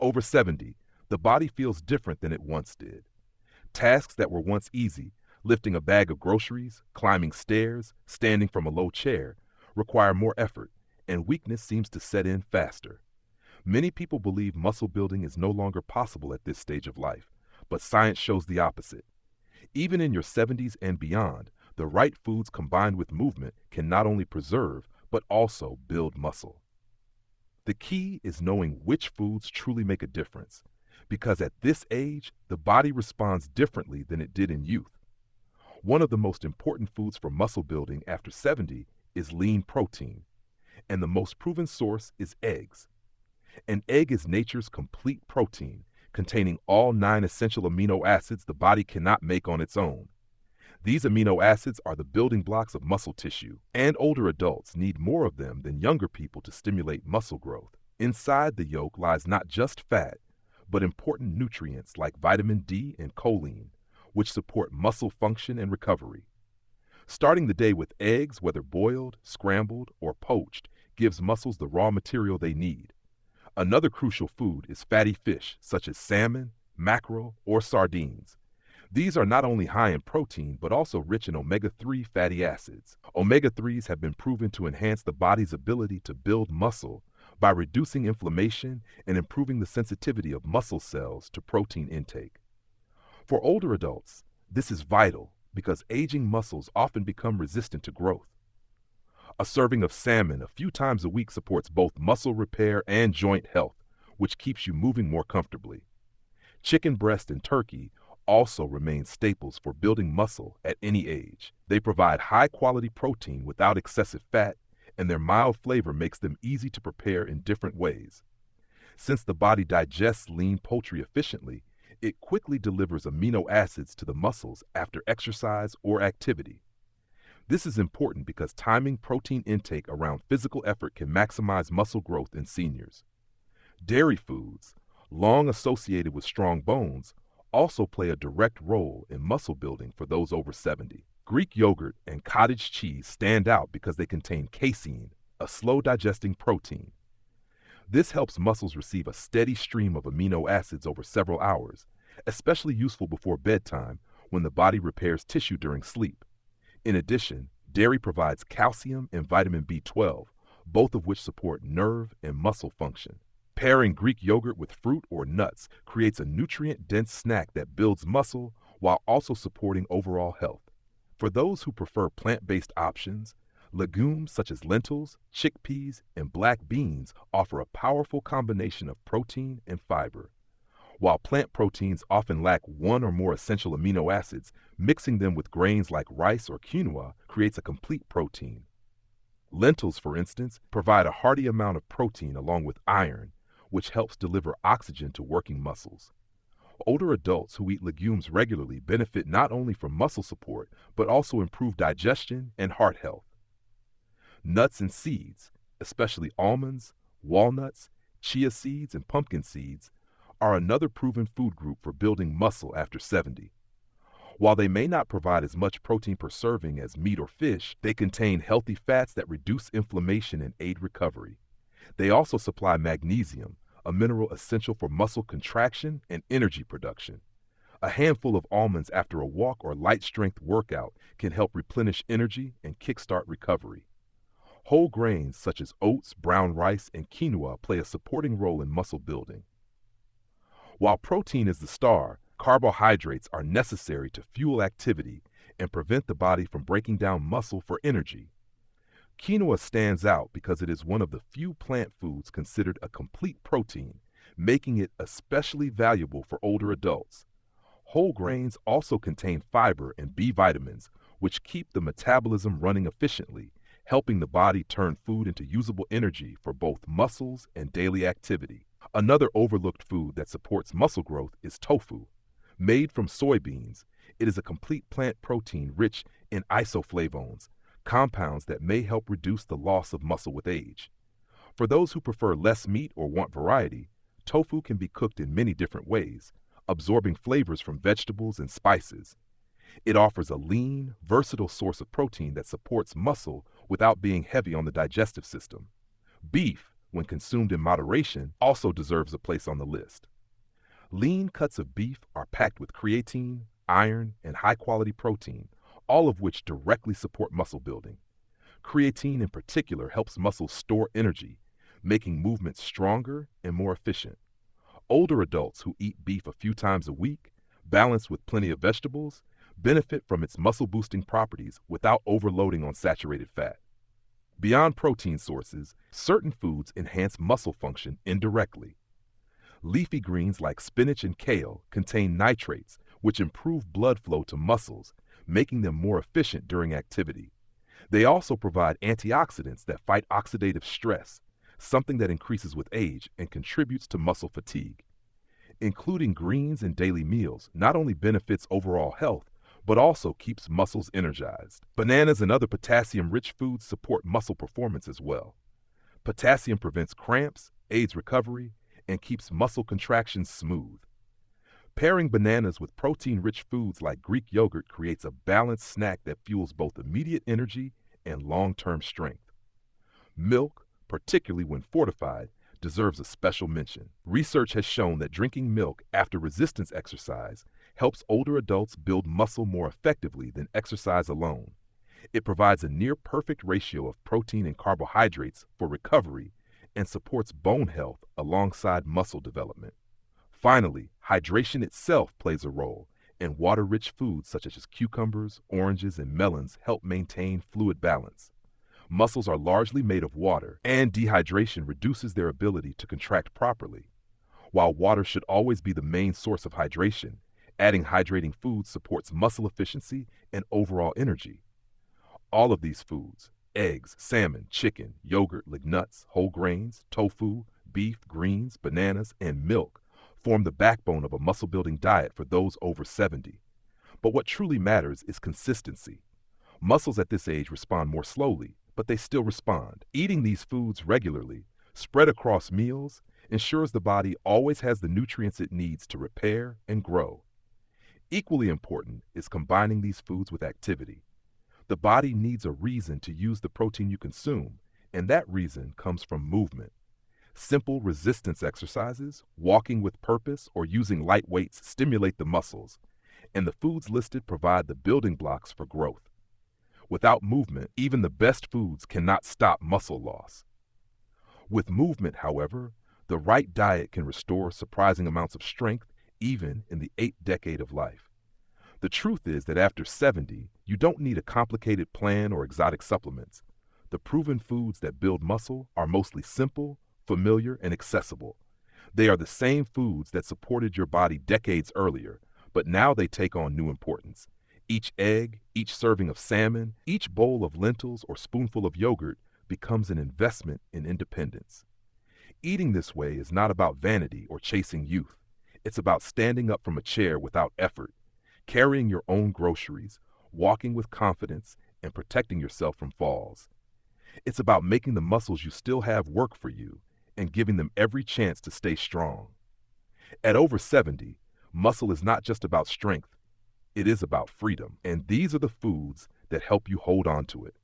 Over 70, the body feels different than it once did. Tasks that were once easy, lifting a bag of groceries, climbing stairs, standing from a low chair, require more effort, and weakness seems to set in faster. Many people believe muscle building is no longer possible at this stage of life, but science shows the opposite. Even in your 70s and beyond, the right foods combined with movement can not only preserve, but also build muscle. The key is knowing which foods truly make a difference, because at this age, the body responds differently than it did in youth. One of the most important foods for muscle building after 70 is lean protein, and the most proven source is eggs. An egg is nature's complete protein, containing all 9 essential amino acids the body cannot make on its own. These amino acids are the building blocks of muscle tissue, and older adults need more of them than younger people to stimulate muscle growth. Inside the yolk lies not just fat, but important nutrients like vitamin D and choline, which support muscle function and recovery. Starting the day with eggs, whether boiled, scrambled, or poached, gives muscles the raw material they need. Another crucial food is fatty fish, such as salmon, mackerel, or sardines. These are not only high in protein, but also rich in omega-3 fatty acids. Omega-3s have been proven to enhance the body's ability to build muscle by reducing inflammation and improving the sensitivity of muscle cells to protein intake. For older adults, this is vital because aging muscles often become resistant to growth. A serving of salmon a few times a week supports both muscle repair and joint health, which keeps you moving more comfortably. Chicken breast and turkey also remain staples for building muscle at any age. They provide high-quality protein without excessive fat, and their mild flavor makes them easy to prepare in different ways. Since the body digests lean poultry efficiently, it quickly delivers amino acids to the muscles after exercise or activity. This is important because timing protein intake around physical effort can maximize muscle growth in seniors. Dairy foods, long associated with strong bones, also play a direct role in muscle building for those over 70. Greek yogurt and cottage cheese stand out because they contain casein, a slow-digesting protein. This helps muscles receive a steady stream of amino acids over several hours, especially useful before bedtime when the body repairs tissue during sleep. In addition, dairy provides calcium and vitamin B12, both of which support nerve and muscle function. Pairing Greek yogurt with fruit or nuts creates a nutrient-dense snack that builds muscle while also supporting overall health. For those who prefer plant-based options, legumes such as lentils, chickpeas, and black beans offer a powerful combination of protein and fiber. While plant proteins often lack one or more essential amino acids, mixing them with grains like rice or quinoa creates a complete protein. Lentils, for instance, provide a hearty amount of protein along with iron, which helps deliver oxygen to working muscles. Older adults who eat legumes regularly benefit not only from muscle support, but also improved digestion and heart health. Nuts and seeds, especially almonds, walnuts, chia seeds, and pumpkin seeds, are another proven food group for building muscle after 70. While they may not provide as much protein per serving as meat or fish, they contain healthy fats that reduce inflammation and aid recovery. They also supply magnesium, a mineral essential for muscle contraction and energy production. A handful of almonds after a walk or light strength workout can help replenish energy and kickstart recovery. Whole grains such as oats, brown rice, and quinoa play a supporting role in muscle building. While protein is the star, carbohydrates are necessary to fuel activity and prevent the body from breaking down muscle for energy. Quinoa stands out because it is one of the few plant foods considered a complete protein, making it especially valuable for older adults. Whole grains also contain fiber and B vitamins, which keep the metabolism running efficiently, helping the body turn food into usable energy for both muscles and daily activity. Another overlooked food that supports muscle growth is tofu. Made from soybeans, it is a complete plant protein rich in isoflavones, compounds that may help reduce the loss of muscle with age. For those who prefer less meat or want variety, tofu can be cooked in many different ways, absorbing flavors from vegetables and spices. It offers a lean, versatile source of protein that supports muscle without being heavy on the digestive system. Beef, when consumed in moderation, also deserves a place on the list. Lean cuts of beef are packed with creatine, iron, and high-quality protein, all of which directly support muscle building. Creatine in particular helps muscles store energy, making movements stronger and more efficient. Older adults who eat beef a few times a week, balanced with plenty of vegetables, benefit from its muscle-boosting properties without overloading on saturated fat. Beyond protein sources, certain foods enhance muscle function indirectly. Leafy greens like spinach and kale contain nitrates, which improve blood flow to muscles, making them more efficient during activity. They also provide antioxidants that fight oxidative stress, something that increases with age and contributes to muscle fatigue. Including greens in daily meals not only benefits overall health, but also keeps muscles energized. Bananas and other potassium-rich foods support muscle performance as well. Potassium prevents cramps, aids recovery, and keeps muscle contractions smooth. Pairing bananas with protein-rich foods like Greek yogurt creates a balanced snack that fuels both immediate energy and long-term strength. Milk, particularly when fortified, deserves a special mention. Research has shown that drinking milk after resistance exercise helps older adults build muscle more effectively than exercise alone. It provides a near-perfect ratio of protein and carbohydrates for recovery and supports bone health alongside muscle development. Finally, hydration itself plays a role, and water-rich foods such as cucumbers, oranges, and melons help maintain fluid balance. Muscles are largely made of water, and dehydration reduces their ability to contract properly. While water should always be the main source of hydration, adding hydrating foods supports muscle efficiency and overall energy. All of these foods, eggs, salmon, chicken, yogurt, nuts, whole grains, tofu, beef, greens, bananas, and milk, form the backbone of a muscle-building diet for those over 70. But what truly matters is consistency. Muscles at this age respond more slowly, but they still respond. Eating these foods regularly, spread across meals, ensures the body always has the nutrients it needs to repair and grow. Equally important is combining these foods with activity. The body needs a reason to use the protein you consume, and that reason comes from movement. Simple resistance exercises, walking with purpose, or using light weights stimulate the muscles, and the foods listed provide the building blocks for growth. Without movement, even the best foods cannot stop muscle loss. With movement, however, the right diet can restore surprising amounts of strength even in the 8th decade of life. The truth is that after 70, you don't need a complicated plan or exotic supplements. The proven foods that build muscle are mostly simple, familiar, and accessible. They are the same foods that supported your body decades earlier, but now they take on new importance. Each egg, each serving of salmon, each bowl of lentils or spoonful of yogurt becomes an investment in independence. Eating this way is not about vanity or chasing youth. It's about standing up from a chair without effort, carrying your own groceries, walking with confidence, and protecting yourself from falls. It's about making the muscles you still have work for you and giving them every chance to stay strong. At over 70, muscle is not just about strength. It is about freedom, and these are the foods that help you hold on to it.